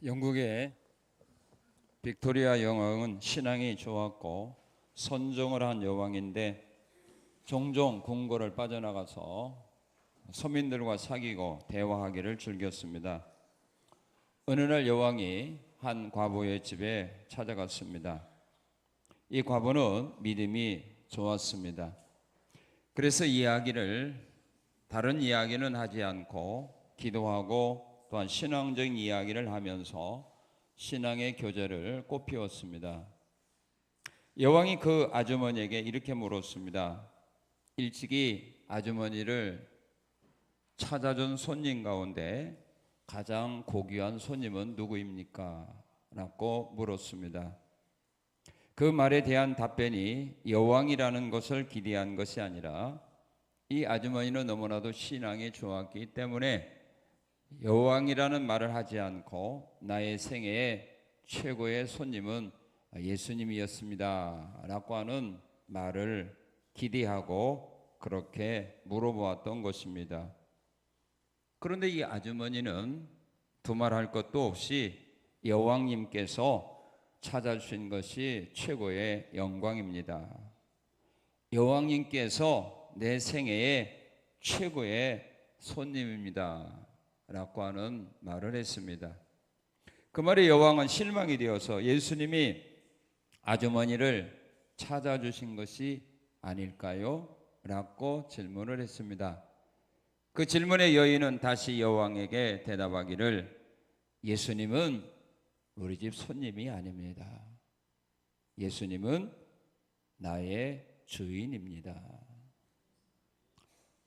영국의 빅토리아 여왕은 신앙이 좋았고 선종을 한 여왕인데 종종 궁궐을 빠져나가서 서민들과 사귀고 대화하기를 즐겼습니다. 어느 날 여왕이 한 과부의 집에 찾아갔습니다. 이 과부는 믿음이 좋았습니다. 그래서 다른 이야기는 하지 않고 기도하고 또한 신앙적인 이야기를 하면서 신앙의 교제를 꽃피웠습니다. 여왕이 그 아주머니에게 이렇게 물었습니다. 일찍이 아주머니를 찾아준 손님 가운데 가장 고귀한 손님은 누구입니까? 라고 물었습니다. 그 말에 대한 답변이 여왕이라는 것을 기대한 것이 아니라 이 아주머니는 너무나도 신앙이 좋았기 때문에 여왕이라는 말을 하지 않고 나의 생애의 최고의 손님은 예수님이었습니다 라고 하는 말을 기대하고 그렇게 물어보았던 것입니다. 그런데 이 아주머니는 두말할 것도 없이 여왕님께서 찾아주신 것이 최고의 영광입니다. 여왕님께서 내 생애의 최고의 손님입니다 라고 하는 말을 했습니다. 그 말에 여왕은 실망이 되어서 예수님이 아주머니를 찾아주신 것이 아닐까요? 라고 질문을 했습니다. 그 질문의 여인은 다시 여왕에게 대답하기를 예수님은 우리 집 손님이 아닙니다. 예수님은 나의 주인입니다.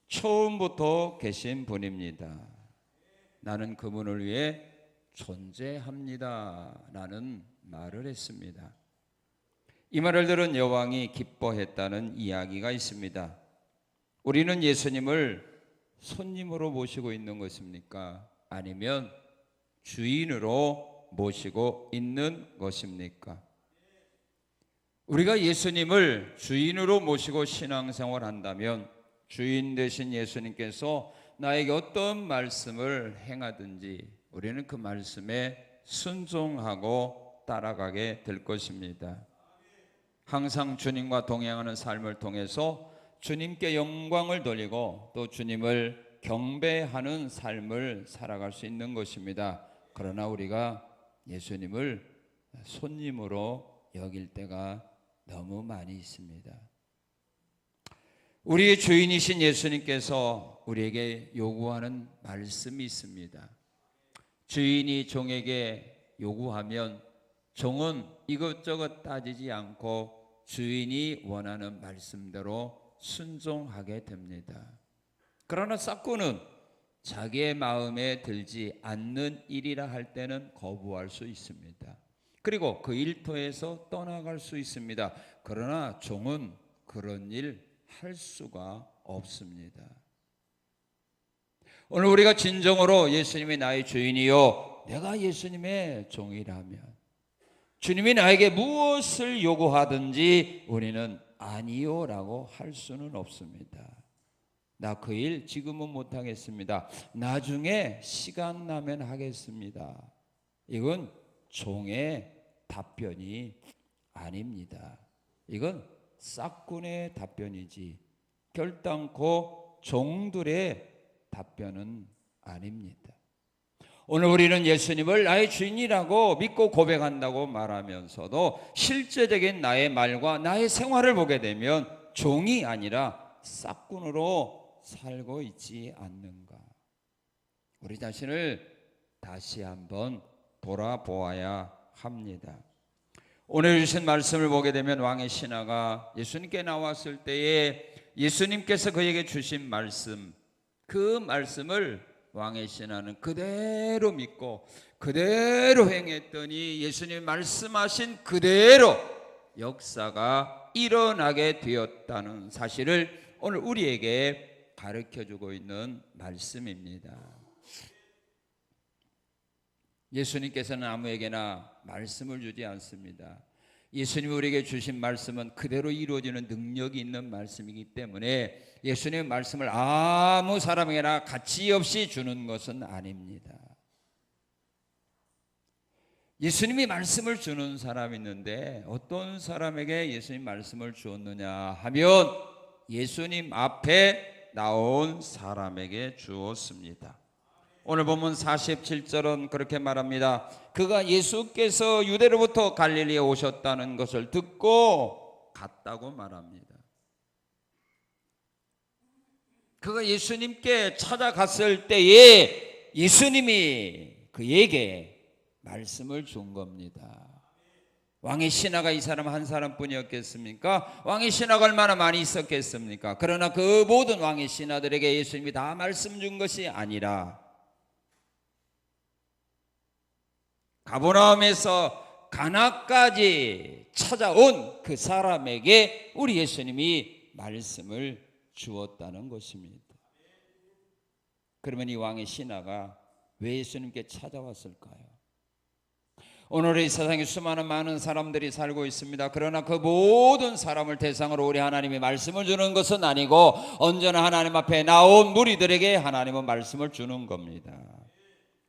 처음부터 계신 분입니다. 나는 그분을 위해 존재합니다 라는 말을 했습니다. 이 말을 들은 여왕이 기뻐했다는 이야기가 있습니다. 우리는 예수님을 손님으로 모시고 있는 것입니까? 아니면 주인으로 모시고 있는 것입니까? 우리가 예수님을 주인으로 모시고 신앙생활 한다면 주인 되신 예수님께서 나에게 어떤 말씀을 행하든지 우리는 그 말씀에 순종하고 따라가게 될 것입니다. 항상 주님과 동행하는 삶을 통해서 주님께 영광을 돌리고 또 주님을 경배하는 삶을 살아갈 수 있는 것입니다. 그러나 우리가 예수님을 손님으로 여길 때가 너무 많이 있습니다. 우리의 주인이신 예수님께서 우리에게 요구하는 말씀이 있습니다. 주인이 종에게 요구하면 종은 이것저것 따지지 않고 주인이 원하는 말씀대로 순종하게 됩니다. 그러나 싹구는 자기의 마음에 들지 않는 일이라 할 때는 거부할 수 있습니다. 그리고 그 일터에서 떠나갈 수 있습니다. 그러나 종은 그런 일 할 수가 없습니다. 오늘 우리가 진정으로 예수님이 나의 주인이요 내가 예수님의 종이라면 주님이 나에게 무엇을 요구하든지 우리는 아니요 라고 할 수는 없습니다. 나 그 일 지금은 못하겠습니다. 나중에 시간 나면 하겠습니다. 이건 종의 답변이 아닙니다. 이건 싹군의 답변이지 결단코 종들의 답변은 아닙니다. 오늘 우리는 예수님을 나의 주인이라고 믿고 고백한다고 말하면서도 실제적인 나의 말과 나의 생활을 보게 되면 종이 아니라 싹군으로 살고 있지 않는가. 우리 자신을 다시 한번 돌아보아야 합니다. 오늘 주신 말씀을 보게 되면 왕의 신하가 예수님께 나왔을 때에 예수님께서 그에게 주신 말씀, 그 말씀을 왕의 신하는 그대로 믿고 그대로 행했더니 예수님이 말씀하신 그대로 역사가 일어나게 되었다는 사실을 오늘 우리에게 가르쳐주고 있는 말씀입니다. 예수님께서는 아무에게나 말씀을 주지 않습니다. 예수님이 우리에게 주신 말씀은 그대로 이루어지는 능력이 있는 말씀이기 때문에 예수님의 말씀을 아무 사람에게나 가치 없이 주는 것은 아닙니다. 예수님이 말씀을 주는 사람이 있는데 어떤 사람에게 예수님 말씀을 주었느냐 하면 예수님 앞에 나온 사람에게 주었습니다. 오늘 본문 47절은 그렇게 말합니다. 그가 예수께서 유대로부터 갈릴리에 오셨다는 것을 듣고 갔다고 말합니다. 그가 예수님께 찾아갔을 때에 예수님이 그에게 말씀을 준 겁니다. 왕의 신하가 이 사람 한 사람뿐이었겠습니까? 왕의 신하가 얼마나 많이 있었겠습니까? 그러나 그 모든 왕의 신하들에게 예수님이 다 말씀 준 것이 아니라 가버나움에서 가나까지 찾아온 그 사람에게 우리 예수님이 말씀을 주었다는 것입니다. 그러면 이 왕의 신하가 왜 예수님께 찾아왔을까요? 오늘 이 세상에 수많은 많은 사람들이 살고 있습니다. 그러나 그 모든 사람을 대상으로 우리 하나님이 말씀을 주는 것은 아니고 언제나 하나님 앞에 나온 무리들에게 하나님은 말씀을 주는 겁니다.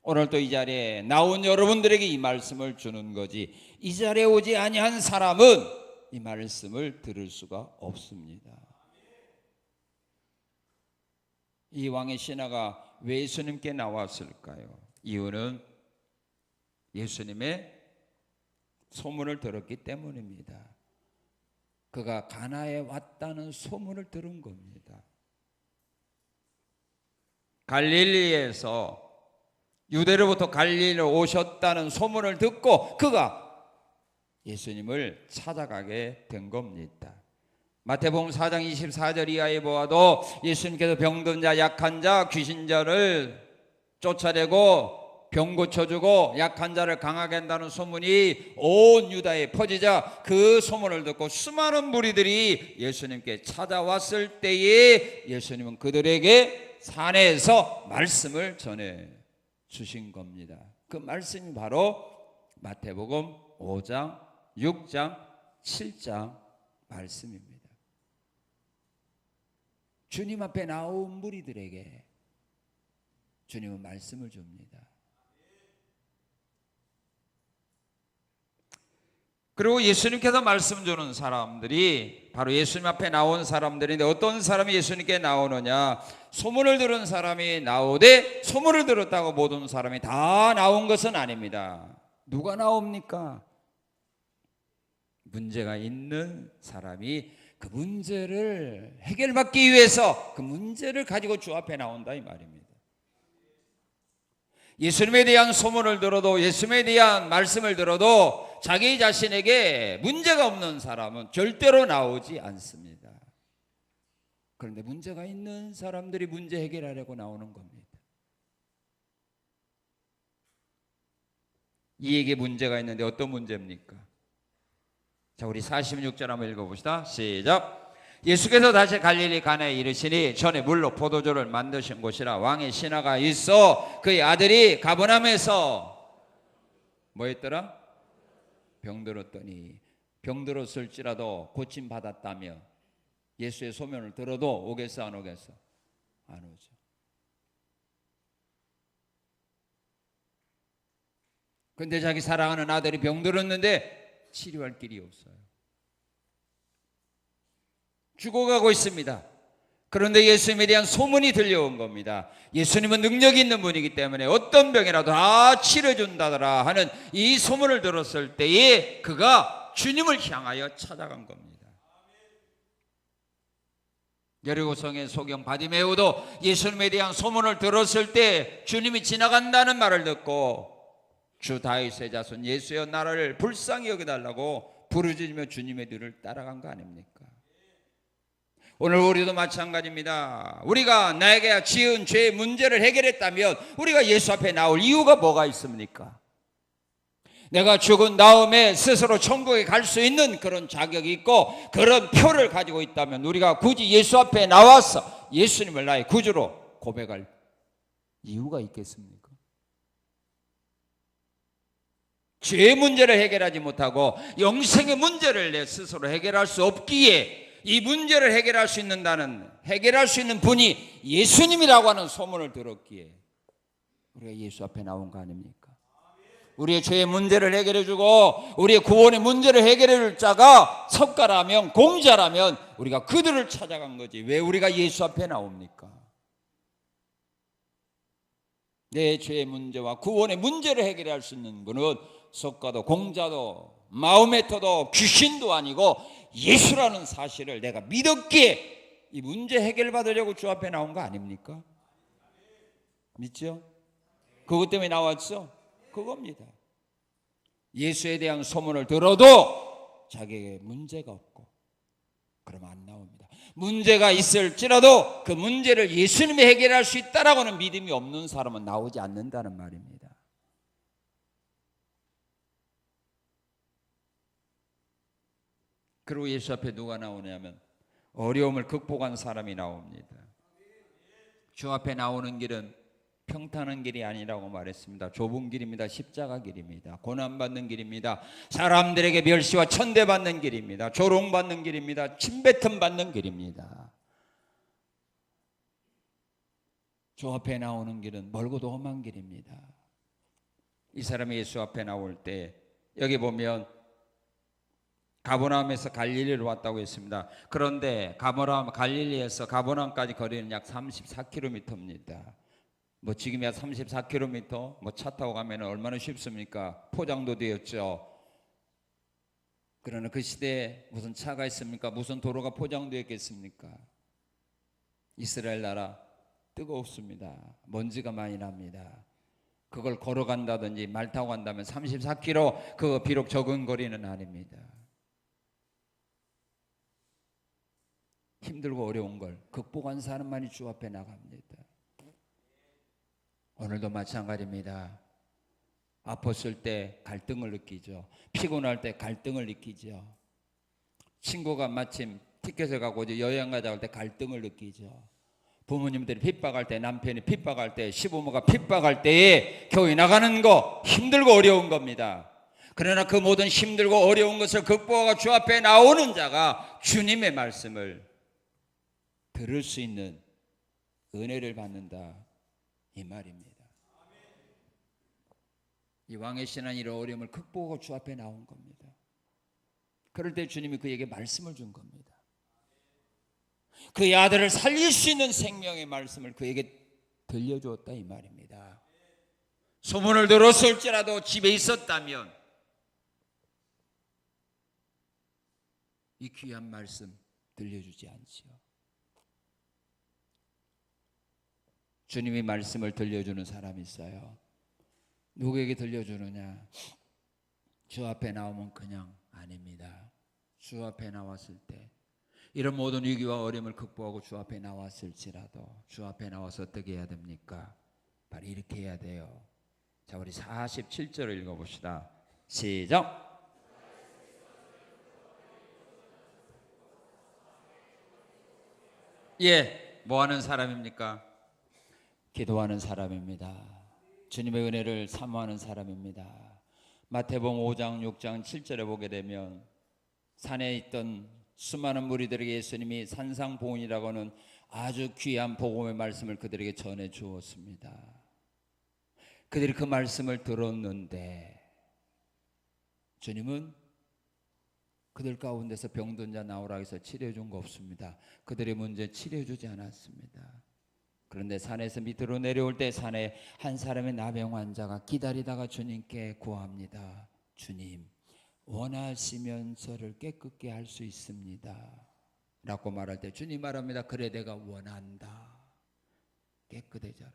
오늘 또 이 자리에 나온 여러분들에게 이 말씀을 주는 거지, 이 자리에 오지 아니한 사람은 이 말씀을 들을 수가 없습니다. 이 왕의 신하가 왜 예수님께 나왔을까요? 이유는 예수님의 소문을 들었기 때문입니다. 그가 가나에 왔다는 소문을 들은 겁니다. 갈릴리에서 유대로부터 갈릴리로 오셨다는 소문을 듣고 그가 예수님을 찾아가게 된 겁니다. 마태복음 4장 24절 이하에 보아도 예수님께서 병든 자, 약한 자, 귀신자를 쫓아내고 병 고쳐주고 약한 자를 강하게 한다는 소문이 온 유다에 퍼지자 그 소문을 듣고 수많은 무리들이 예수님께 찾아왔을 때에 예수님은 그들에게 산에서 말씀을 전해 주신 겁니다. 그 말씀이 바로 마태복음 5장, 6장, 7장 말씀입니다. 주님 앞에 나온 무리들에게 주님은 말씀을 줍니다. 그리고 예수님께서 말씀 주는 사람들이 바로 예수님 앞에 나온 사람들인데 어떤 사람이 예수님께 나오느냐? 소문을 들은 사람이 나오되 소문을 들었다고 모든 사람이 다 나온 것은 아닙니다. 누가 나옵니까? 문제가 있는 사람이 그 문제를 해결받기 위해서 그 문제를 가지고 주 앞에 나온다 이 말입니다. 예수님에 대한 소문을 들어도 예수님에 대한 말씀을 들어도 자기 자신에게 문제가 없는 사람은 절대로 나오지 않습니다. 그런데 문제가 있는 사람들이 문제 해결하려고 나오는 겁니다. 이에게 문제가 있는데 어떤 문제입니까? 자, 우리 46절 한번 읽어봅시다. 시작. 예수께서 다시 갈릴리 가나에 이르시니 전에 물로 포도주를 만드신 곳이라 왕의 신하가 있어 그의 아들이 가버나움에서 뭐 했더라? 병들었더니 병들었을지라도 고침 받았다며 예수의 소문을 들어도 오겠어 안 오겠어? 안 오죠. 근데 자기 사랑하는 아들이 병들었는데 치료할 길이 없어요. 죽어가고 있습니다. 그런데 예수님에 대한 소문이 들려온 겁니다. 예수님은 능력이 있는 분이기 때문에 어떤 병이라도 다 치료해준다더라 하는 이 소문을 들었을 때에 그가 주님을 향하여 찾아간 겁니다. 여리고성의 소경 바디메오도 예수님에 대한 소문을 들었을 때 주님이 지나간다는 말을 듣고 주 다윗의 자손 예수여 나라를 불쌍히 여겨달라고 부르짖으며 주님의 뒤를 따라간 거 아닙니까? 오늘 우리도 마찬가지입니다. 우리가 나에게 지은 죄의 문제를 해결했다면 우리가 예수 앞에 나올 이유가 뭐가 있습니까? 내가 죽은 다음에 스스로 천국에 갈 수 있는 그런 자격이 있고 그런 표를 가지고 있다면 우리가 굳이 예수 앞에 나와서 예수님을 나의 구주로 고백할 이유가 있겠습니까? 죄의 문제를 해결하지 못하고 영생의 문제를 내 스스로 해결할 수 없기에 이 문제를 해결할 수 있는 분이 예수님이라고 하는 소문을 들었기에 우리가 예수 앞에 나온 거 아닙니까? 우리의 죄의 문제를 해결해 주고 우리의 구원의 문제를 해결해 줄 자가 석가라면, 공자라면 우리가 그들을 찾아간 거지. 왜 우리가 예수 앞에 나옵니까? 내 죄의 문제와 구원의 문제를 해결할 수 있는 분은 석가도 공자도 마호메트도 귀신도 아니고 예수라는 사실을 내가 믿었기에 이 문제 해결받으려고 주 앞에 나온 거 아닙니까? 믿죠? 그것 때문에 나왔죠? 그겁니다. 예수에 대한 소문을 들어도 자기에게 문제가 없고 그러면 안 나옵니다. 문제가 있을지라도 그 문제를 예수님이 해결할 수 있다라고는 믿음이 없는 사람은 나오지 않는다는 말입니다. 그리고 예수 앞에 누가 나오냐면 어려움을 극복한 사람이 나옵니다. 주 앞에 나오는 길은 평탄한 길이 아니라고 말했습니다. 좁은 길입니다. 십자가 길입니다. 고난받는 길입니다. 사람들에게 멸시와 천대받는 길입니다. 조롱받는 길입니다. 침뱉음 받는 길입니다. 주 앞에 나오는 길은 멀고도 험한 길입니다. 이 사람이 예수 앞에 나올 때 여기 보면 가버나움에서 갈릴리로 왔다고 했습니다. 그런데 갈릴리에서 가버나움까지 거리는 약 34km입니다. 뭐 지금이야 34km, 뭐 차 타고 가면 얼마나 쉽습니까? 포장도 되었죠. 그러나 그 시대에 무슨 차가 있습니까? 무슨 도로가 포장되었겠습니까? 이스라엘 나라 뜨겁습니다. 먼지가 많이 납니다. 그걸 걸어간다든지 말 타고 간다면 34km, 그거 비록 적은 거리는 아닙니다. 힘들고 어려운 걸 극복한 사람만이 주 앞에 나갑니다. 오늘도 마찬가지입니다. 아팠을 때 갈등을 느끼죠. 피곤할 때 갈등을 느끼죠. 친구가 마침 티켓을 갖고 여행 가자고 할 때 갈등을 느끼죠. 부모님들이 핍박할 때, 남편이 핍박할 때, 시부모가 핍박할 때에 교회 나가는 거 힘들고 어려운 겁니다. 그러나 그 모든 힘들고 어려운 것을 극복하고 주 앞에 나오는 자가 주님의 말씀을 들을 수 있는 은혜를 받는다, 이 말입니다. 이 왕의 신한 이런 어려움을 극복하고 주 앞에 나온 겁니다. 그럴 때 주님이 그에게 말씀을 준 겁니다. 그의 아들을 살릴 수 있는 생명의 말씀을 그에게 들려주었다, 이 말입니다. 소문을 들었을지라도 집에 있었다면 이 귀한 말씀 들려주지 않지요. 주님이 말씀을 들려주는 사람이 있어요. 누구에게 들려주느냐? 주 앞에 나오면 그냥 아닙니다. 주 앞에 나왔을 때 이런 모든 위기와 어려움을 극복하고 주 앞에 나왔을지라도 주 앞에 나와서 어떻게 해야 됩니까? 바로 이렇게 해야 돼요. 자, 우리 47절을 읽어봅시다. 시작. 예, 뭐 하는 사람입니까? 기도하는 사람입니다. 주님의 은혜를 사모하는 사람입니다. 마태복음 5장 6장 7절에 보게 되면 산에 있던 수많은 무리들에게 예수님이 산상보훈이라고 하는 아주 귀한 복음의 말씀을 그들에게 전해 주었습니다. 그들이 그 말씀을 들었는데 주님은 그들 가운데서 병든 자 나오라 해서 치료해 준 거 없습니다. 그들의 문제 치료해 주지 않았습니다. 그런데 산에서 밑으로 내려올 때 산에 한 사람의 나병 환자가 기다리다가 주님께 구합니다. 주님, 원하시면 저를 깨끗게 할 수 있습니다 라고 말할 때 주님 말합니다. 그래, 내가 원한다. 깨끗해져라.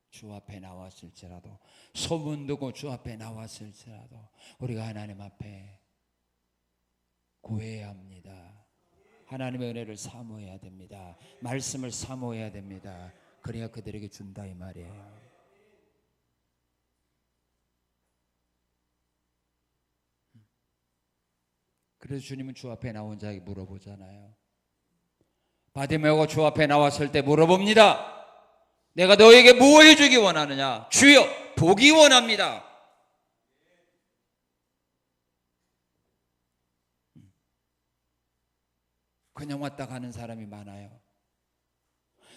주 앞에 나왔을지라도, 소문 듣고 주 앞에 나왔을지라도 우리가 하나님 앞에 구해야 합니다. 하나님의 은혜를 사모해야 됩니다. 말씀을 사모해야 됩니다. 그래야 그들에게 준다, 이 말이에요. 그래서 주님은 주 앞에 나온 자에게 물어보잖아요. 바디메오가 주 앞에 나왔을 때 물어봅니다. 내가 너에게 무엇 해주기 원하느냐? 주여, 보기 원합니다. 그냥 왔다 가는 사람이 많아요.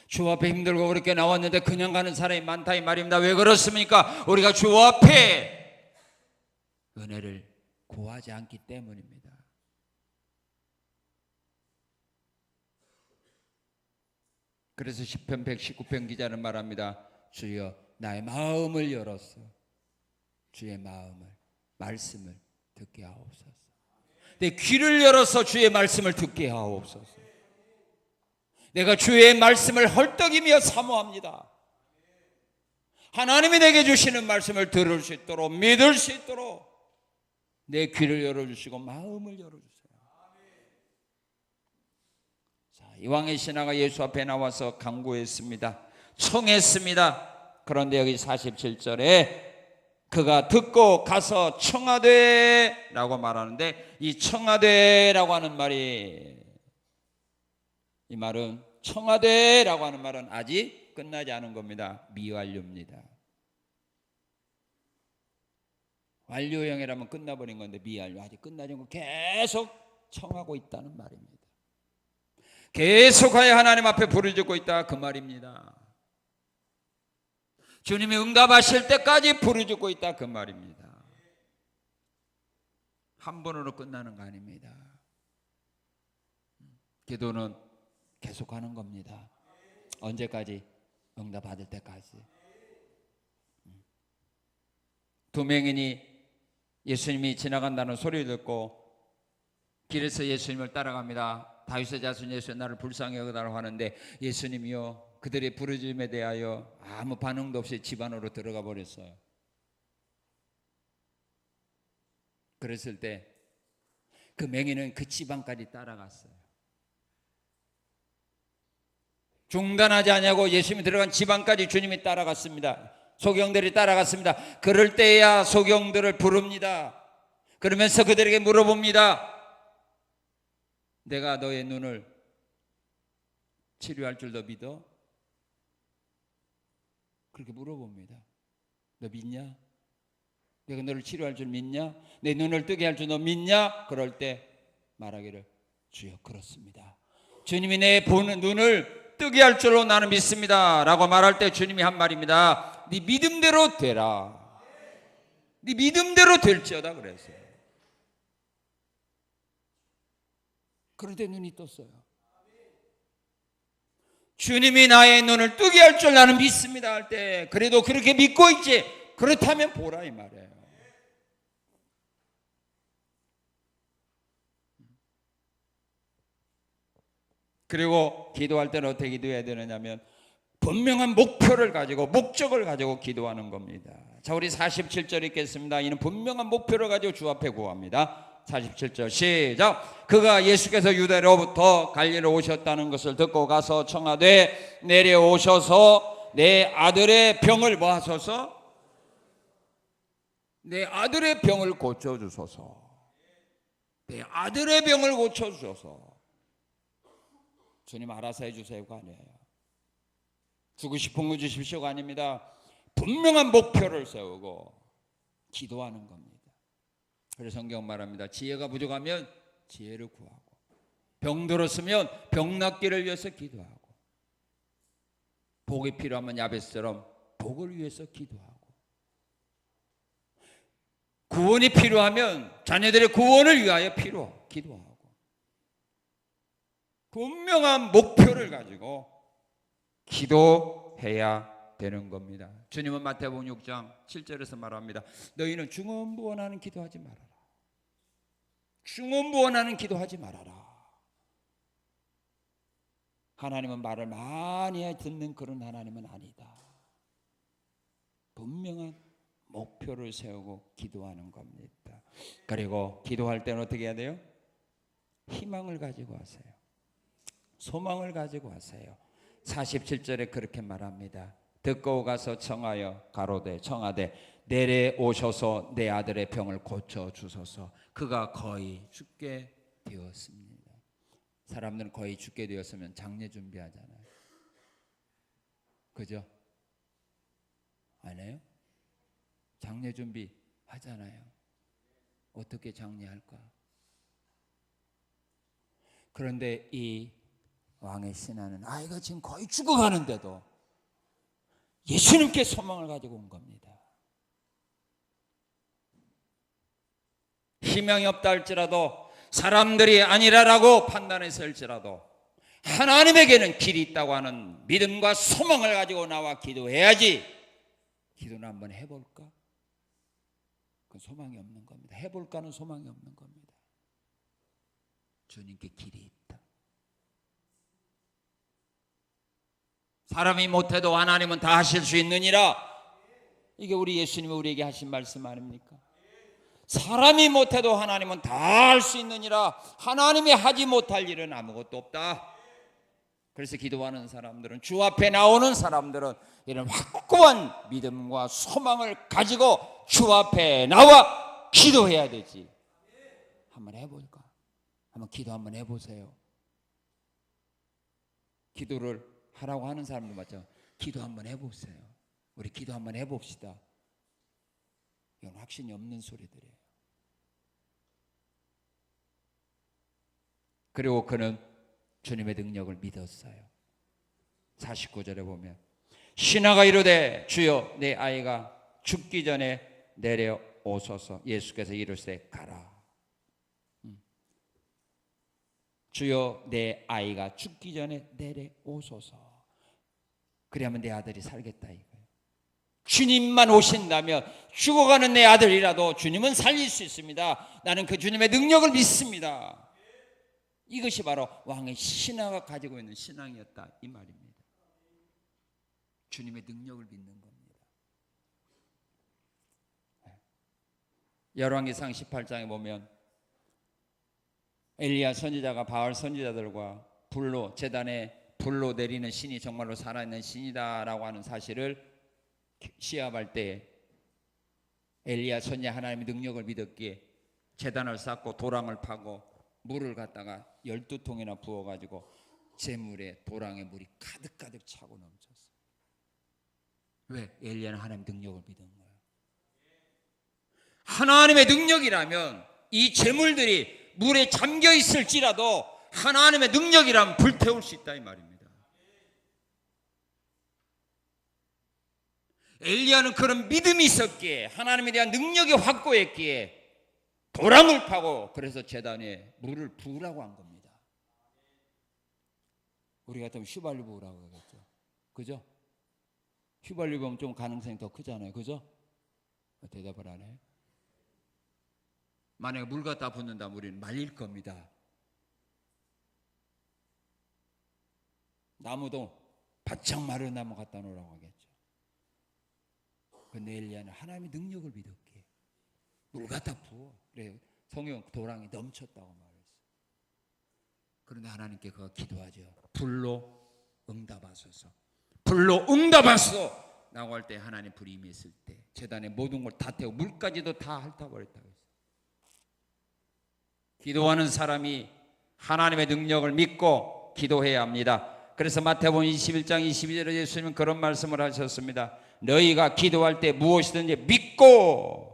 주 앞에 힘들고 그렇게 나왔는데 그냥 가는 사람이 많다 이 말입니다. 왜 그렇습니까? 우리가 주 앞에 은혜를 구하지 않기 때문입니다. 그래서 시편 119편 기자는 말합니다. 주여 나의 마음을 열었어. 주의 마음을, 말씀을 듣게 하옵소서. 내 귀를 열어서 주의 말씀을 듣게 하옵소서. 내가 주의 말씀을 헐떡이며 사모합니다. 하나님이 내게 주시는 말씀을 들을 수 있도록, 믿을 수 있도록 내 귀를 열어주시고 마음을 열어주세요. 자, 이왕의 신하가 예수 앞에 나와서 간구했습니다. 청했습니다. 그런데 여기 47절에 그가 듣고 가서 청하되 라고 말하는데, 이 청하되 라고 하는 말이, 이 말은 청하되 라고 하는 말은 아직 끝나지 않은 겁니다. 미완료입니다. 완료형이라면 끝나버린 건데 미완료, 아직 끝나지 않고 계속 청하고 있다는 말입니다. 계속하여 하나님 앞에 부르짖고 있다 그 말입니다. 주님이 응답하실 때까지 부르짖고 있다 그 말입니다. 한 번으로 끝나는 거 아닙니다. 기도는 계속하는 겁니다. 언제까지? 응답 받을 때까지. 두 명인이 예수님이 지나간다는 소리를 듣고 길에서 예수님을 따라갑니다. 다윗의 자손 예수, 나를 불쌍히 여겨달라고 하는데 예수님이요 그들의 부르짖음에 대하여 아무 반응도 없이 집 안으로 들어가 버렸어요. 그랬을 때 그 맹인은 그 집안까지 따라갔어요. 중단하지 않냐고 예수님이 들어간 집안까지 주님이 따라갔습니다. 소경들이 따라갔습니다. 그럴 때야 소경들을 부릅니다. 그러면서 그들에게 물어봅니다. 내가 너의 눈을 치료할 줄 너 믿어? 그렇게 물어봅니다. 너 믿냐? 내가 너를 치료할 줄 믿냐? 내 눈을 뜨게 할 줄 너 믿냐? 그럴 때 말하기를 주여 그렇습니다. 주님이 내 보는 눈을 뜨게 할 줄로 나는 믿습니다 라고 말할 때 주님이 한 말입니다. 네 믿음대로 되라. 네 믿음대로 될지어다 그랬어요. 그런데 눈이 떴어요. 주님이 나의 눈을 뜨게 할 줄 나는 믿습니다 할 때 그래도 그렇게 믿고 있지? 그렇다면 보라 이 말이에요. 그리고 기도할 때는 어떻게 기도해야 되느냐면 분명한 목표를 가지고 목적을 가지고 기도하는 겁니다. 자, 우리 47절 읽겠습니다. 이는 분명한 목표를 가지고 주 앞에 구합니다. 47절 시작. 그가 예수께서 유대로부터 갈릴리로 오셨다는 것을 듣고 가서 청하되 내려오셔서 내 아들의 병을 뭐 하소서? 내 아들의 병을 고쳐주소서. 내 아들의 병을 고쳐주소서. 주님 알아서 해주세요가 아니에요. 주고 싶은 거 주십시오가 아닙니다. 분명한 목표를 세우고 기도하는 겁니다. 그래서 성경 말합니다. 지혜가 부족하면 지혜를 구하고 병 들었으면 병 낫기를 위해서 기도하고 복이 필요하면 야베스처럼 복을 위해서 기도하고 구원이 필요하면 자녀들의 구원을 위하여 기도하고 분명한 목표를 가지고 기도해야 되는 겁니다. 주님은 마태복음 6장 7절에서 말합니다. 너희는 중언부언하는 기도하지 말아라. 중언부언하는 기도하지 말아라. 하나님은 말을 많이 듣는 그런 하나님은 아니다. 분명한 목표를 세우고 기도하는 겁니다. 그리고 기도할 때는 어떻게 해야 돼요? 희망을 가지고 하세요. 소망을 가지고 하세요. 47절에 그렇게 말합니다. 듣고 가서 청하되 내려오셔서 내 아들의 병을 고쳐주소서. 그가 거의 죽게 되었습니다. 사람들은 거의 죽게 되었으면 장례 준비하잖아요. 그죠? 안 해요? 장례 준비 하잖아요. 어떻게 장례할까? 그런데 이 왕의 신하는 아이가 지금 거의 죽어가는데도 예수님께 소망을 가지고 온 겁니다. 희망이 없다 할지라도, 사람들이 아니라라고 판단했을지라도 하나님에게는 길이 있다고 하는 믿음과 소망을 가지고 나와 기도해야지. 기도는 한번 해볼까? 그 소망이 없는 겁니다. 해볼까는 소망이 없는 겁니다. 주님께 길이 있다. 사람이 못해도 하나님은 다 하실 수 있느니라. 이게 우리 예수님이 우리에게 하신 말씀 아닙니까? 사람이 못해도 하나님은 다 할 수 있느니라. 하나님이 하지 못할 일은 아무것도 없다. 그래서 기도하는 사람들은, 주 앞에 나오는 사람들은 이런 확고한 믿음과 소망을 가지고 주 앞에 나와 기도해야 되지. 한번 해볼까? 한번 기도 한번 해보세요. 기도를 하라고 하는 사람들 맞죠? 기도 한번 해보세요. 우리 기도 한번 해봅시다. 이건 확신이 없는 소리들이에요. 그리고 그는 주님의 능력을 믿었어요. 49절에 보면 신하가 이르되 주여 내 아이가 죽기 전에 내려오소서. 예수께서 이르시되 가라. 주여 내 아이가 죽기 전에 내려오소서. 그래야면 내 아들이 살겠다 이거예요. 주님만 오신다면 죽어가는 내 아들이라도 주님은 살릴 수 있습니다. 나는 그 주님의 능력을 믿습니다. 이것이 바로 왕의 신하가 가지고 있는 신앙이었다 이 말입니다. 주님의 능력을 믿는 겁니다. 열왕기상 18장에 보면 엘리야 선지자가 바알 선지자들과 불로, 제단에 불로 내리는 신이 정말로 살아있는 신이다라고 하는 사실을 시합할 때 엘리야 선지자 하나님의 능력을 믿었기에 제단을 쌓고 도랑을 파고 물을 갖다가 12통이나 부어가지고 재물에 도랑에 물이 가득가득 차고 넘쳤어요. 왜? 엘리야는 하나님의 능력을 믿은 거예요. 하나님의 능력이라면 이 재물들이 물에 잠겨 있을지라도 하나님의 능력이라면 불태울 수 있다 이 말입니다. 엘리야는 그런 믿음이 있었기에, 하나님에 대한 능력이 확고했기에 도랑을 파고 그래서 제단에 물을 부으라고 한 겁니다. 우리 같으면 휘발유 부으라고 하겠죠. 그죠? 휘발유 부으면 좀 가능성이 더 크잖아요. 그죠? 대답을 안 해요. 만약에 물 갖다 붓는다면 우리는 말릴 겁니다. 나무도 바짝 마른 나무 갖다 놓으라고 하겠죠. 근데 엘리야는 하나님의 능력을 믿었기에 물 갖다 부어. 그래요. 성경 도랑이 넘쳤다고 말했어요. 그런데 하나님께 그가 기도하죠. 불로 응답하소서. 불로 응답하소서. 라고 할 때 하나님 불이 임했을 때 제단의 모든 걸 다 태우고 물까지도 다 핥아버렸다고 했어요. 기도하는 사람이 하나님의 능력을 믿고 기도해야 합니다. 그래서 마태복음 21장 22절에 예수님은 그런 말씀을 하셨습니다. 너희가 기도할 때 무엇이든지 믿고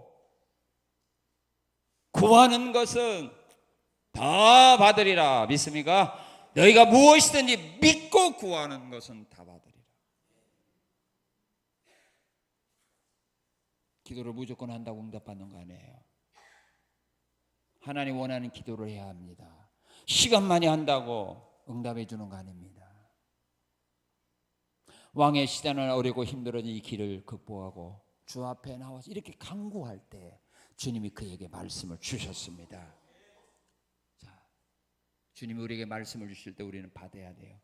구하는 것은 다 받으리라. 믿습니까? 너희가 무엇이든지 믿고 구하는 것은 다 받으리라. 기도를 무조건 한다고 응답받는 거 아니에요. 하나님 원하는 기도를 해야 합니다. 시간만이 한다고 응답해 주는 거 아닙니다. 왕의 시대는 어리고 힘들어진 이 길을 극복하고 주 앞에 나와서 이렇게 간구할 때 주님이 그에게 말씀을 주셨습니다. 자, 주님이 우리에게 말씀을 주실 때 우리는 받아야 돼요.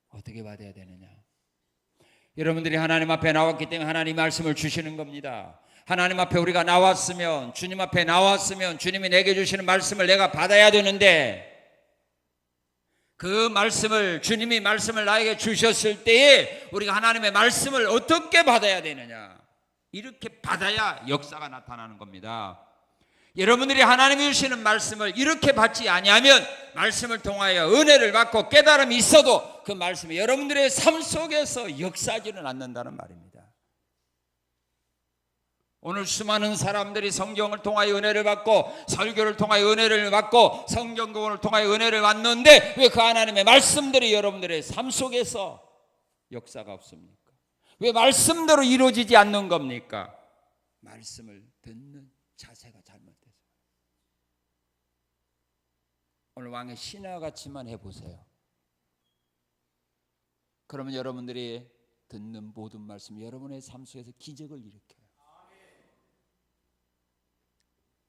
어떻게 받아야 되느냐? 여러분들이 하나님 앞에 나왔기 때문에 하나님 말씀을 주시는 겁니다. 하나님 앞에 우리가 나왔으면, 주님 앞에 나왔으면 주님이 내게 주시는 말씀을 내가 받아야 되는데, 그 말씀을, 주님이 말씀을 나에게 주셨을 때에 우리가 하나님의 말씀을 어떻게 받아야 되느냐? 이렇게 받아야 역사가 나타나는 겁니다. 여러분들이 하나님이 주시는 말씀을 이렇게 받지 아니하면 말씀을 통하여 은혜를 받고 깨달음이 있어도 그 말씀이 여러분들의 삶 속에서 역사하지는 않는다는 말입니다. 오늘 수많은 사람들이 성경을 통하여 은혜를 받고 설교를 통하여 은혜를 받고 성경공을 통하여 은혜를 받는데 왜 그 하나님의 말씀들이 여러분들의 삶 속에서 역사가 없습니까? 왜 말씀대로 이루어지지 않는 겁니까? 말씀을 듣는 자세가 잘못돼서. 오늘 왕의 신하같이만 해보세요. 그러면 여러분들이 듣는 모든 말씀 여러분의 삶 속에서 기적을 일으켜요.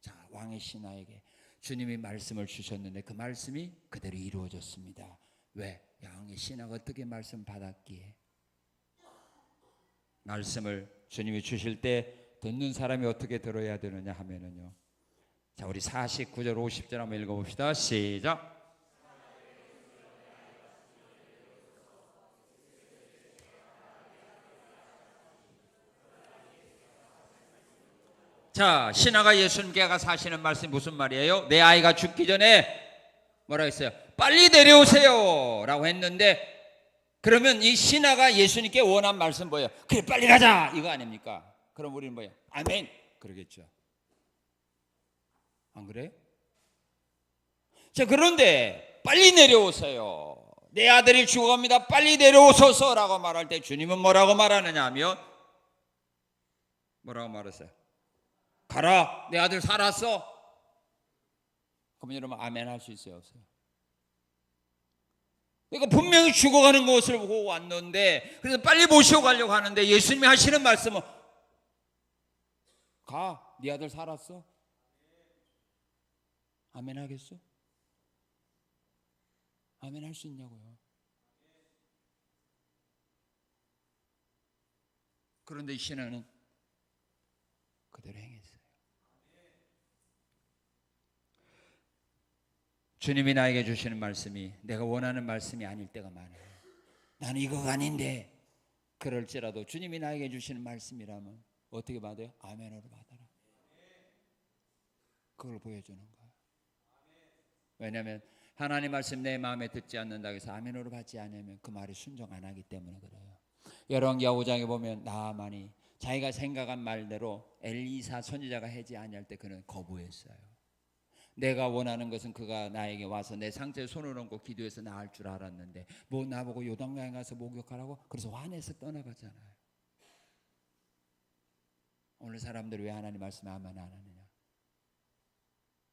자, 왕의 신하에게 주님이 말씀을 주셨는데 그 말씀이 그대로 이루어졌습니다. 왜? 왕의 신하가 어떻게 말씀 받았기에? 말씀을 주님이 주실 때 듣는 사람이 어떻게 들어야 되느냐 하면은요. 자, 우리 49절 50절 한번 읽어봅시다. 시작. 자, 신하가 예수님께 사시는 말씀이 무슨 말이에요? 내 아이가 죽기 전에 뭐라 했어요? 빨리 내려오세요 라고 했는데, 그러면 이 신하가 예수님께 원한 말씀 뭐예요? 그래 빨리 가자 이거 아닙니까? 그럼 우리는 뭐예요? 아멘 그러겠죠. 안 그래요? 자, 그런데 빨리 내려오세요, 내 아들이 죽어갑니다, 빨리 내려오소서 라고 말할 때 주님은 뭐라고 말하느냐 하면 뭐라고 말했어요? 가라, 내 아들 살았어. 그러면 여러분 아멘 할 수 있어요, 없어요? 그러니까 분명히 죽어가는 것을 보고 왔는데, 그래서 빨리 모시고 가려고 하는데 예수님이 하시는 말씀은 가, 네 아들 살았어. 아멘 하겠어? 아멘 할 수 있냐고요. 그런데 이 신하는 그대로 행했어요. 주님이 나에게 주시는 말씀이 내가 원하는 말씀이 아닐 때가 많아요. 나는 이거가 아닌데, 그럴지라도 주님이 나에게 주시는 말씀이라면 어떻게 받아요? 아멘으로 받아라. 그걸 보여주는 거예요. 왜냐하면 하나님 말씀 내 마음에 듣지 않는다고 해서 아멘으로 받지 않으면 그 말에 순종 안 하기 때문에 그래요. 열왕기하 5장에 보면 나아만이 자기가 생각한 말대로 엘리사 선지자가 하지 아니할 때 그는 거부했어요. 내가 원하는 것은 그가 나에게 와서 내 상처에 손을 얹고 기도해서 나을 줄 알았는데 뭐 나보고 요단강에 가서 목욕하라고? 그래서 화내서 떠나가잖아요. 오늘 사람들이 왜 하나님 말씀에 아멘 안 하느냐?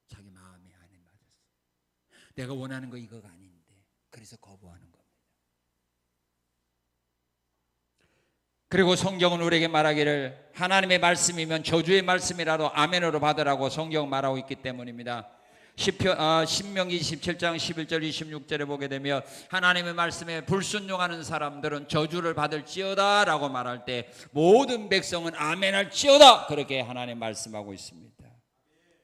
자기 마음이 아멘 맞았어. 내가 원하는 거 이거가 아닌데 그래서 거부하는 겁니다. 그리고 성경은 우리에게 말하기를 하나님의 말씀이면 저주의 말씀이라도 아멘으로 받으라고 성경 말하고 있기 때문입니다. 신명기 27장 11절 26절에 보게 되면 하나님의 말씀에 불순종하는 사람들은 저주를 받을지어다 라고 말할 때 모든 백성은 아멘할지어다 그렇게 하나님 말씀하고 있습니다.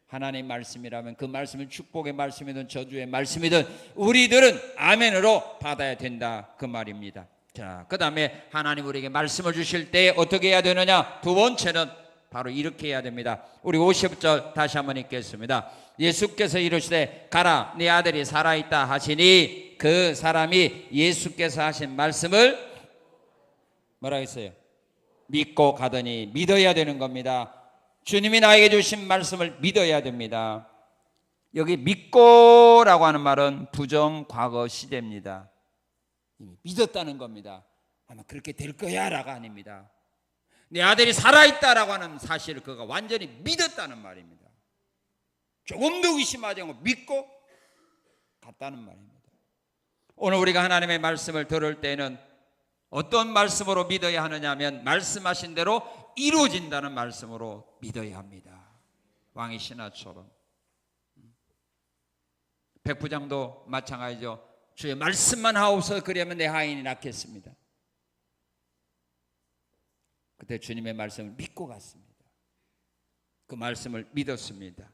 하나님 말씀이라면 그 말씀은 축복의 말씀이든 저주의 말씀이든 우리들은 아멘으로 받아야 된다 그 말입니다. 자, 그 다음에 하나님 우리에게 말씀을 주실 때 어떻게 해야 되느냐? 두 번째는 바로 이렇게 해야 됩니다. 우리 50절 다시 한번 읽겠습니다. 예수께서 이르시되 가라, 네 아들이 살아있다 하시니 그 사람이 예수께서 하신 말씀을 뭐라 했어요? 믿고 가더니. 믿어야 되는 겁니다. 주님이 나에게 주신 말씀을 믿어야 됩니다. 여기 믿고라고 하는 말은 부정 과거 시제입니다. 믿었다는 겁니다. 아마 그렇게 될 거야 라가 아닙니다. 내 아들이 살아있다라고 하는 사실을 그가 완전히 믿었다는 말입니다. 조금도 의심하지 않고 믿고 갔다는 말입니다. 오늘 우리가 하나님의 말씀을 들을 때는 어떤 말씀으로 믿어야 하느냐 하면 말씀하신 대로 이루어진다는 말씀으로 믿어야 합니다. 왕의 신하처럼. 백부장도 마찬가지죠. 주의 말씀만 하옵소서 그러면 내 하인이 낫겠습니다. 그때 주님의 말씀을 믿고 갔습니다. 그 말씀을 믿었습니다.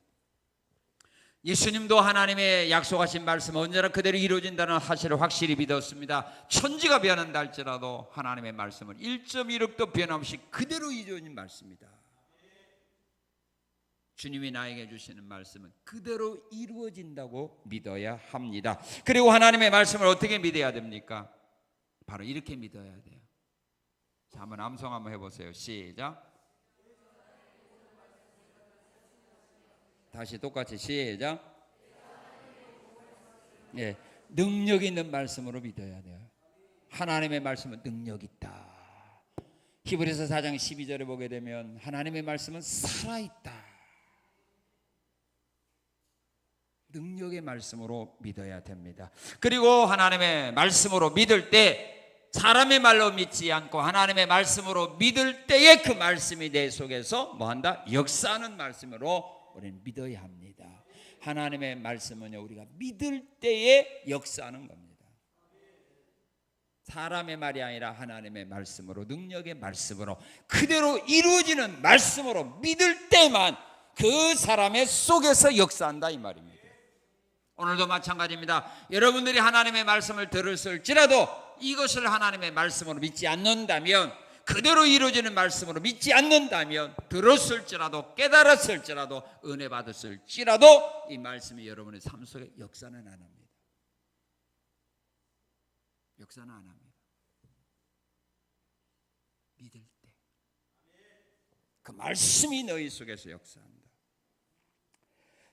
예수님도 하나님의 약속하신 말씀은 언제나 그대로 이루어진다는 사실을 확실히 믿었습니다. 천지가 변한다 할지라도 하나님의 말씀은 1.1획도 변함없이 그대로 이루어진 말씀이다. 주님이 나에게 주시는 말씀은 그대로 이루어진다고 믿어야 합니다. 그리고 하나님의 말씀을 어떻게 믿어야 됩니까? 바로 이렇게 믿어야 돼요. 자, 한번 암송 한번 해보세요. 시작. 다시 똑같이 시작. 예, 능력 있는 말씀으로 믿어야 돼요. 하나님의 말씀은 능력 있다. 히브리서 4장 12절에 보게 되면 하나님의 말씀은 살아있다. 능력의 말씀으로 믿어야 됩니다. 그리고 하나님의 말씀으로 믿을 때 사람의 말로 믿지 않고 하나님의 말씀으로 믿을 때에 그 말씀이 내 속에서 뭐한다? 역사하는 말씀으로 우리는 믿어야 합니다. 하나님의 말씀은요, 우리가 믿을 때에 역사하는 겁니다. 사람의 말이 아니라 하나님의 말씀으로, 능력의 말씀으로 그대로 이루어지는 말씀으로 믿을 때만 그 사람의 속에서 역사한다 이 말입니다. 오늘도 마찬가지입니다. 여러분들이 하나님의 말씀을 들었을지라도 이것을 하나님의 말씀으로 믿지 않는다면, 그대로 이루어지는 말씀으로 믿지 않는다면, 들었을지라도 깨달았을지라도 은혜 받았을지라도 이 말씀이 여러분의 삶 속에 역사는 안 합니다. 역사는 안 합니다. 믿을 때 그 말씀이 너희 속에서 역사한다.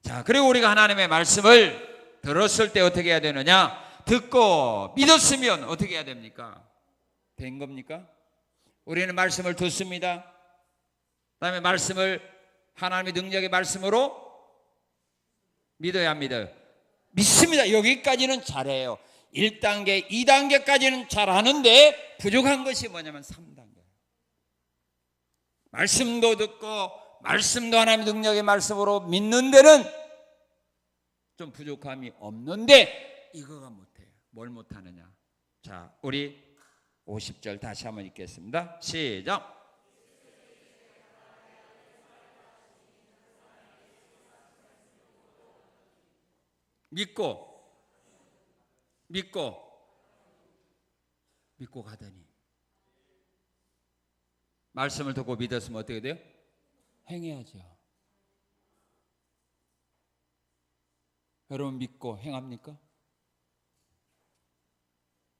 자, 그리고 우리가 하나님의 말씀을 들었을 때 어떻게 해야 되느냐? 듣고 믿었으면 어떻게 해야 됩니까? 된 겁니까? 우리는 말씀을 듣습니다. 그다음에 말씀을 하나님의 능력의 말씀으로 믿어야 합니다. 믿습니다. 여기까지는 잘해요. 1단계, 2단계까지는 잘하는데 부족한 것이 뭐냐면 3단계. 말씀도 듣고 말씀도 하나님의 능력의 말씀으로 믿는 데는 좀 부족함이 없는데 이거가 못해요. 뭘 못하느냐? 자, 우리 50절 다시 한번 읽겠습니다. 시작. 믿고 가더니. 말씀을 듣고 믿었으면 어떻게 돼요? 행해야죠. 여러분 믿고 행합니까?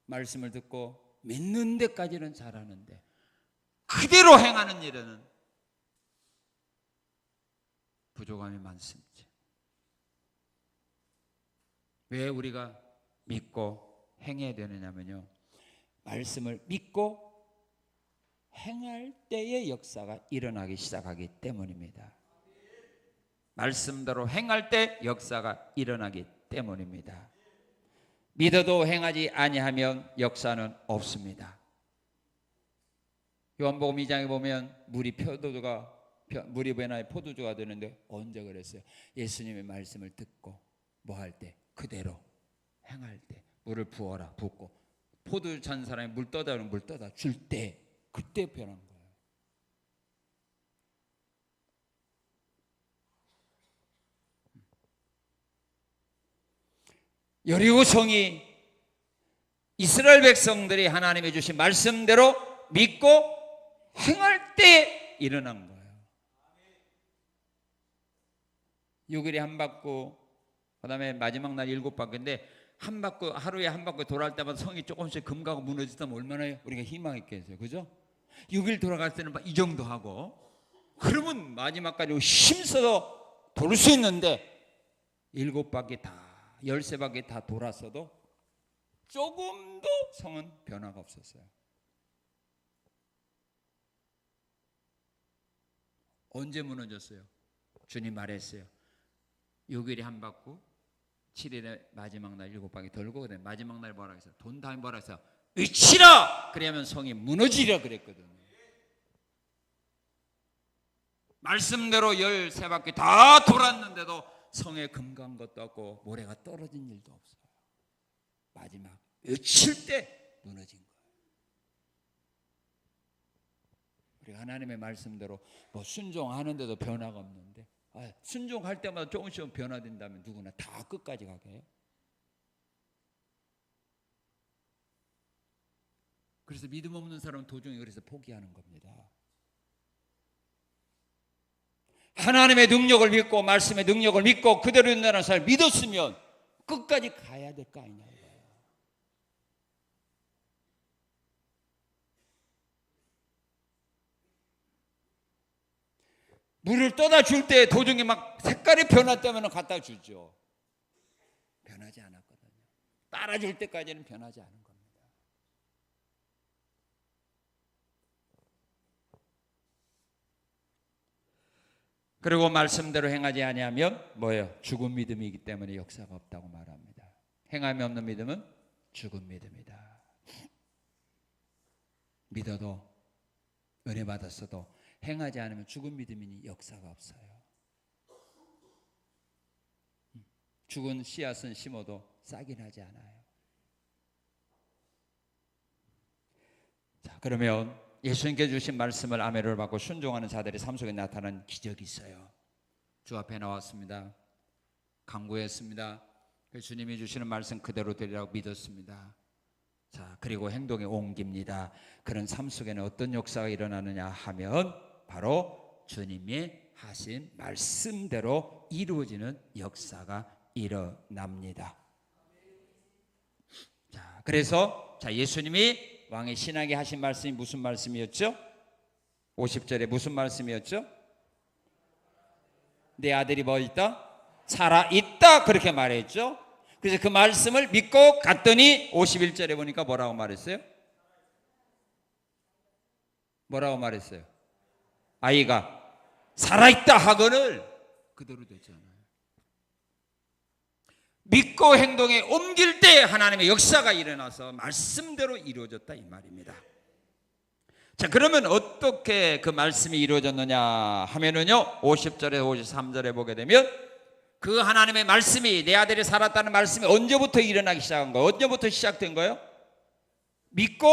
말씀을 듣고 믿는 데까지는 잘하는데 그대로 행하는 일에는 부족함이 많습니다. 왜 우리가 믿고 행해야 되느냐면요, 말씀을 믿고 행할 때의 역사가 일어나기 시작하기 때문입니다. 말씀대로 행할 때 역사가 일어나기 때문입니다. 믿어도 행하지 아니하면 역사는 없습니다. 요한복음 2장에 보면 물이 변하여 포도주가 되는데 언제 그랬어요? 예수님의 말씀을 듣고 뭐 할 때? 그대로 행할 때. 물을 부어라 붓고 포도주 찬 사람이 물 떠다 줄 때, 그때 변한 거예요. 여리고 성이 이스라엘 백성들이 하나님이 주신 말씀대로 믿고 행할 때 일어난 거예요. 6일에 한 바퀴, 그 다음에 마지막 날 7바퀴인데 한 바퀴, 하루에 한 바퀴 돌아갈 때마다 성이 조금씩 금가고 무너지다면 얼마나 우리가 희망했겠어요. 그죠? 6일 돌아갈 때는 이 정도 하고, 그러면 마지막까지 힘써서 돌 수 있는데 7바퀴 다, 13바퀴 다 돌았어도 조금도 성은 변화가 없었어요. 언제 무너졌어요? 주님 말했어요. 6일에 한 바퀴, 7일에 마지막 날 7바퀴 돌고, 마지막 날 뭐라 했어요? 돈 다음에 뭐라 했어요? 외치라! 그래야면 성이 무너지려 그랬거든요. 말씀대로 13바퀴 다 돌았는데도 성에 금간 것도 없고 모래가 떨어진 일도 없어요. 마지막 외칠 때 무너진 거예요. 우리가 하나님의 말씀대로 뭐 순종하는데도 변화가 없는데, 순종할 때마다 조금씩 변화된다면 누구나 다 끝까지 가게 해요. 그래서 믿음 없는 사람은 도중에 그래서 포기하는 겁니다. 하나님의 능력을 믿고 말씀의 능력을 믿고 그대로 된다는 사람을 믿었으면 끝까지 가야 될 거 아니냐. 물을 떠다 줄 때 도중에 막 색깔이 변했다면 갖다 주죠. 변하지 않았거든요. 따라줄 때까지는 변하지 않은 겁니다. 그리고 말씀대로 행하지 아니하면 뭐예요? 죽은 믿음이기 때문에 역사가 없다고 말합니다. 행함이 없는 믿음은 죽은 믿음이다. 믿어도 은혜 받았어도 행하지 않으면 죽은 믿음이니 역사가 없어요. 죽은 씨앗은 심어도 싹이 나지 않아요. 자, 그러면 예수님께 주신 말씀을 아멘을 받고 순종하는 자들의 삶 속에 나타나는 기적이 있어요. 주 앞에 나왔습니다. 간구했습니다. 주님이 주시는 말씀 그대로 되리라고 믿었습니다. 자, 그리고 행동에 옮깁니다. 그런 삶 속에는 어떤 역사가 일어나느냐 하면 바로 주님이 하신 말씀대로 이루어지는 역사가 일어납니다. 자, 그래서 예수님이 왕의 신앙에 하신 말씀이 무슨 말씀이었죠? 50절에 무슨 말씀이었죠? 내 아들이 뭐 있다? 살아있다, 그렇게 말했죠. 그래서 그 말씀을 믿고 갔더니 51절에 보니까 뭐라고 말했어요? 뭐라고 말했어요? 아이가 살아있다 하거늘 그대로 되잖아요. 믿고 행동에 옮길 때 하나님의 역사가 일어나서 말씀대로 이루어졌다 이 말입니다. 자, 그러면 어떻게 그 말씀이 이루어졌느냐 하면은요, 50절에 53절에 보게 되면 그 하나님의 말씀이, 내 아들이 살았다는 말씀이 언제부터 일어나기 시작한 거예요? 언제부터 시작된 거예요? 믿고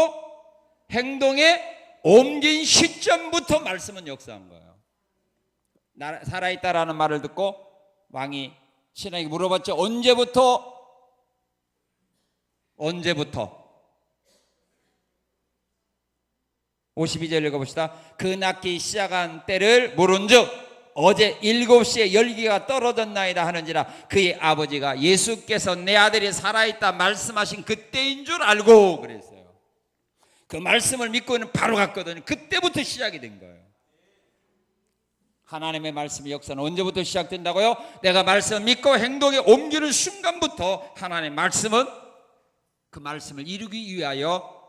행동에 옮긴 시점부터 말씀은 역사한 거예요. 살아있다라는 말을 듣고 왕이 신하에게 물어봤죠. 언제부터? 52절 읽어봅시다. 그 낳기 시작한 때를 물은즉 어제 7시에 열기가 떨어졌나이다 하는지라 그의 아버지가 예수께서 내 아들이 살아있다 말씀하신 그때인 줄 알고 그랬어요. 그 말씀을 믿고는 바로 갔거든요. 그때부터 시작이 된 거예요. 하나님의 말씀의 역사는 언제부터 시작된다고요? 내가 말씀을 믿고 행동에 옮기는 순간부터 하나님의 말씀은 그 말씀을 이루기 위하여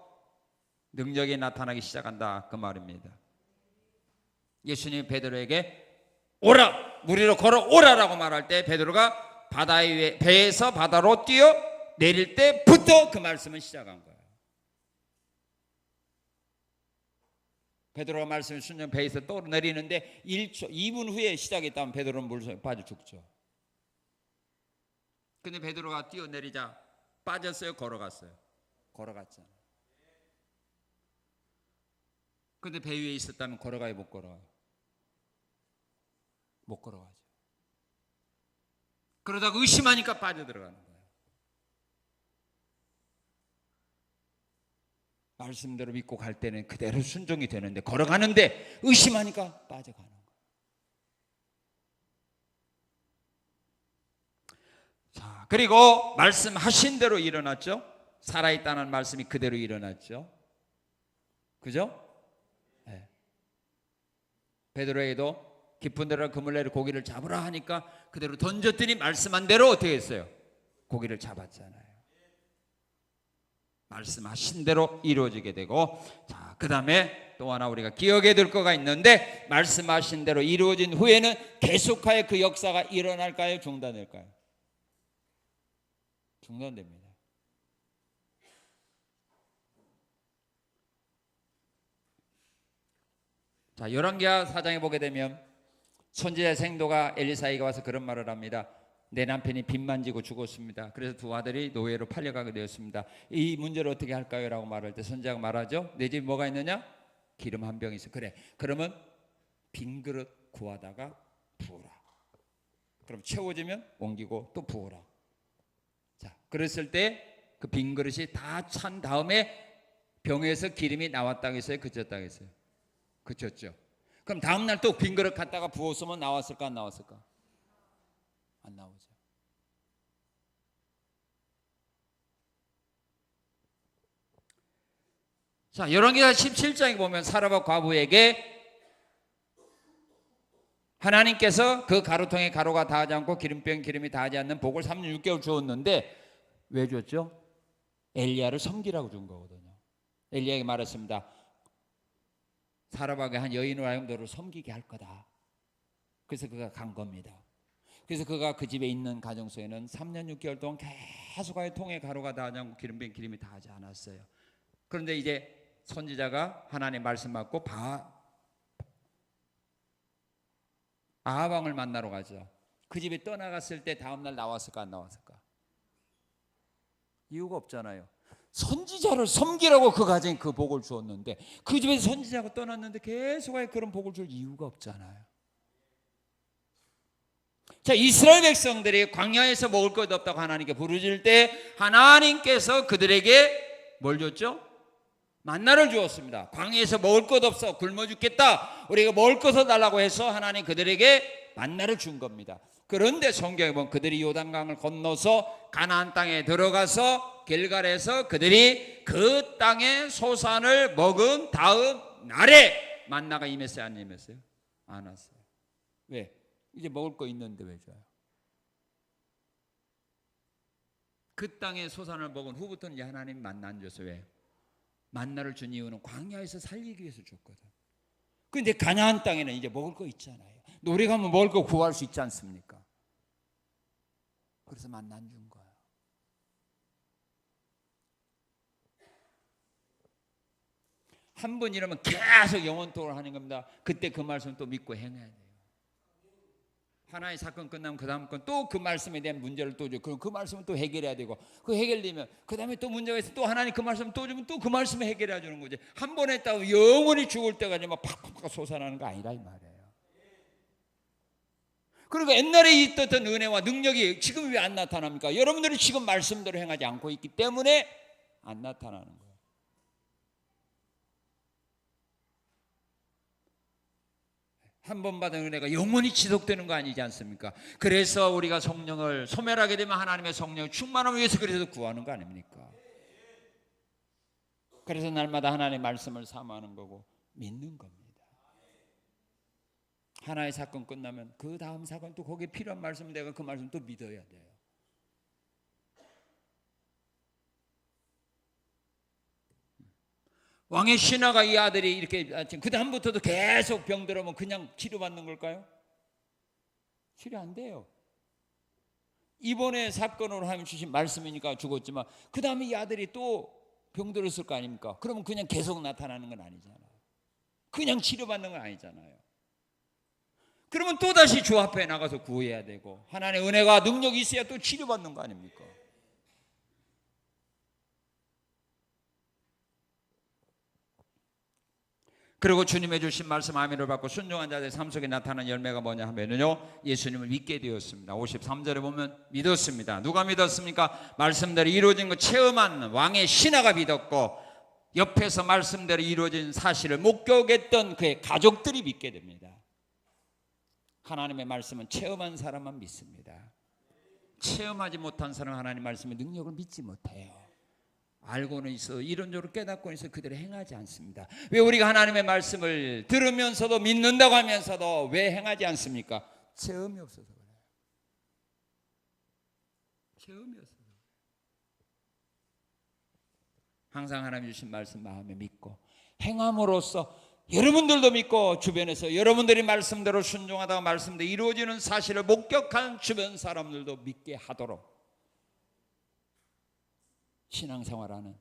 능력이 나타나기 시작한다, 그 말입니다. 예수님이 베드로에게 오라, 물 위로 걸어오라라고 말할 때 베드로가 배에서 바다로 뛰어 내릴 때부터 그 말씀은 시작한 거예요. 베드로가 말씀을 순종 배에서 떠내리는데 2분 후에 시작했다면 베드로는 물속에 빠져 죽죠. 근데 베드로가 뛰어내리자 빠졌어요, 걸어갔어요? 걸어갔잖아요. 근데 배 위에 있었다면 걸어가요, 못 걸어가요? 못 걸어가죠. 그러다가 의심하니까 빠져들어가는 거예요. 말씀대로 믿고 갈 때는 그대로 순종이 되는데 걸어가는데 의심하니까 빠져가는 거예요. 자, 그리고 말씀하신 대로 일어났죠. 살아있다는 말씀이 그대로 일어났죠. 그죠? 네. 베드로에게도 깊은 데로 그물 내려 고기를 잡으라 하니까 그대로 던졌더니 말씀한 대로 어떻게 했어요? 고기를 잡았잖아요. 말씀하신 대로 이루어지게 되고, 자, 그 다음에 또 하나 우리가 기억해야 될 거가 있는데, 말씀하신 대로 이루어진 후에는 계속하여 그 역사가 일어날까요? 중단될까요? 중단됩니다. 자, 열왕기하 4장에 보게 되면 선지자 생도가 엘리사에게 와서 그런 말을 합니다. 내 남편이 빚만 지고 죽었습니다. 그래서 두 아들이 노예로 팔려가게 되었습니다. 이 문제를 어떻게 할까요? 라고 말할 때 선지자가 말하죠. 내 집에 뭐가 있느냐? 기름 한 병 있어. 그래, 그러면 빈 그릇 구하다가 부으라. 그럼 채워지면 옮기고 또 부으라. 자, 그랬을 때 그 빈 그릇이 다 찬 다음에 병에서 기름이 나왔다고 했어요? 그쳤다고 했어요? 그쳤죠. 그럼 다음날 또 빈 그릇 갖다가 부었으면 나왔을까 안 나왔을까? 안 나오죠. 자, 열왕기하 17장에 보면 사라밧 과부에게 하나님께서 그 가루통에 가루가 닿지 않고 기름병에 기름이 닿지 않는 복을 3년 6개월 주었는데 왜 줬죠? 엘리야를 섬기라고 준 거거든요. 엘리야에게 말했습니다. 사람에게 한 여인을 하여 너를 섬기게 할 거다. 그래서 그가 간 겁니다. 그래서 그가 그 집에 있는 가정 속에는 3년 6개월 동안 계속 통에 가루가 닿지 않고 기름병에 기름이 닿지 않았어요. 그런데 이제 선지자가 하나님의 말씀 받고 아합 왕을 만나러 가죠. 그 집에 떠나갔을 때 다음날 나왔을까 안 나왔을까? 이유가 없잖아요. 선지자를 섬기라고 그 가정에 그 복을 주었는데 그 집에서 선지자가 떠났는데 계속 그런 복을 줄 이유가 없잖아요. 자, 이스라엘 백성들이 광야에서 먹을 것 없다고 하나님께 부르짖을 때 하나님께서 그들에게 뭘 줬죠? 만나를 주었습니다. 광야에서 먹을 것 없어 굶어 죽겠다, 우리가 먹을 것을 달라고 해서 하나님 그들에게 만나를 준 겁니다. 그런데 성경에 보면 그들이 요단강을 건너서 가나안 땅에 들어가서 길갈에서 그들이 그 땅의 소산을 먹은 다음 날에 만나가 임했어요, 안 임했어요? 안 왔어요. 왜? 이제 먹을 거 있는데 왜 줘요? 그 땅의 소산을 먹은 후부터는 이제 하나님 만나 안 줬어요. 왜? 만나를 준 이유는 광야에서 살리기 위해서 줬거든. 그런데 가나안 땅에는 이제 먹을 거 있잖아요. 노래 가면 먹을 거 구할 수 있지 않습니까? 그래서 만나 안 준 거예요. 한 번 이러면 계속 영원토록 하는 겁니다. 그때 그 말씀 또 믿고 행해야 돼요. 하나의 사건 끝나면 그 다음 건 또 그 말씀에 대한 문제를 또 줘. 그럼 그 말씀은 또 해결해야 되고, 그 해결되면 그 다음에 또 문제가 있어 또 하나님 그 말씀 또 주면 또 그 말씀을 해결해 주는 거지. 한 번 했다고 영원히 죽을 때까지 막 팍팍 솟아나는 거 아니라 이 말이에요. 그리고 옛날에 있었던 은혜와 능력이 지금 왜 안 나타납니까? 여러분들이 지금 말씀대로 행하지 않고 있기 때문에 안 나타나는 거예요. 한 번 받은 은혜가 영원히 지속되는 거 아니지 않습니까? 그래서 우리가 성령을 소멸하게 되면 하나님의 성령을 충만함을 위해서 그래서 구하는 거 아닙니까? 그래서 날마다 하나님의 말씀을 사모하는 거고 믿는 겁니다. 하나의 사건 끝나면 그 다음 사건 또 거기에 필요한 말씀 내가 그 말씀 또 믿어야 돼요. 왕의 신하가 이 아들이 이렇게 그 다음부터도 계속 병들어면 그냥 치료받는 걸까요? 치료 안 돼요. 이번에 사건으로 하면 주신 말씀이니까 죽었지만 그 다음에 이 아들이 또 병들었을 거 아닙니까? 그러면 그냥 계속 나타나는 건 아니잖아요. 그냥 치료받는 건 아니잖아요. 그러면 또다시 주 앞에 나가서 구해야 되고 하나님의 은혜가 능력이 있어야 또 치료받는 거 아닙니까? 그리고 주님의 주신 말씀 아멘을 받고 순종한 자들의 삶 속에 나타난 열매가 뭐냐 하면요, 예수님을 믿게 되었습니다. 53절에 보면 믿었습니다. 누가 믿었습니까? 말씀대로 이루어진 거 체험한 왕의 신하가 믿었고 옆에서 말씀대로 이루어진 사실을 목격했던 그의 가족들이 믿게 됩니다. 하나님의 말씀은 체험한 사람만 믿습니다. 체험하지 못한 사람은 하나님 말씀의 능력을 믿지 못해요. 알고는 있어 이론적으로 깨닫고는 있어 그대로 행하지 않습니다. 왜 우리가 하나님의 말씀을 들으면서도 믿는다고 하면서도 왜 행하지 않습니까? 체험이 없어서 그래요. 체험이 없어서. 항상 하나님 주신 말씀 마음에 믿고 행함으로써 여러분들도 믿고 주변에서 여러분들이 말씀대로 순종하다가 말씀대로 이루어지는 사실을 목격한 주변 사람들도 믿게 하도록 신앙생활하는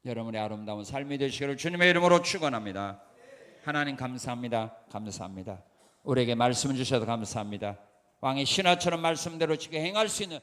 여러분의 아름다운 삶이 되시기를 주님의 이름으로 축원합니다. 하나님 감사합니다. 감사합니다. 우리에게 말씀 주셔서 감사합니다. 왕의 신하처럼 말씀대로 지켜 행할 수 있는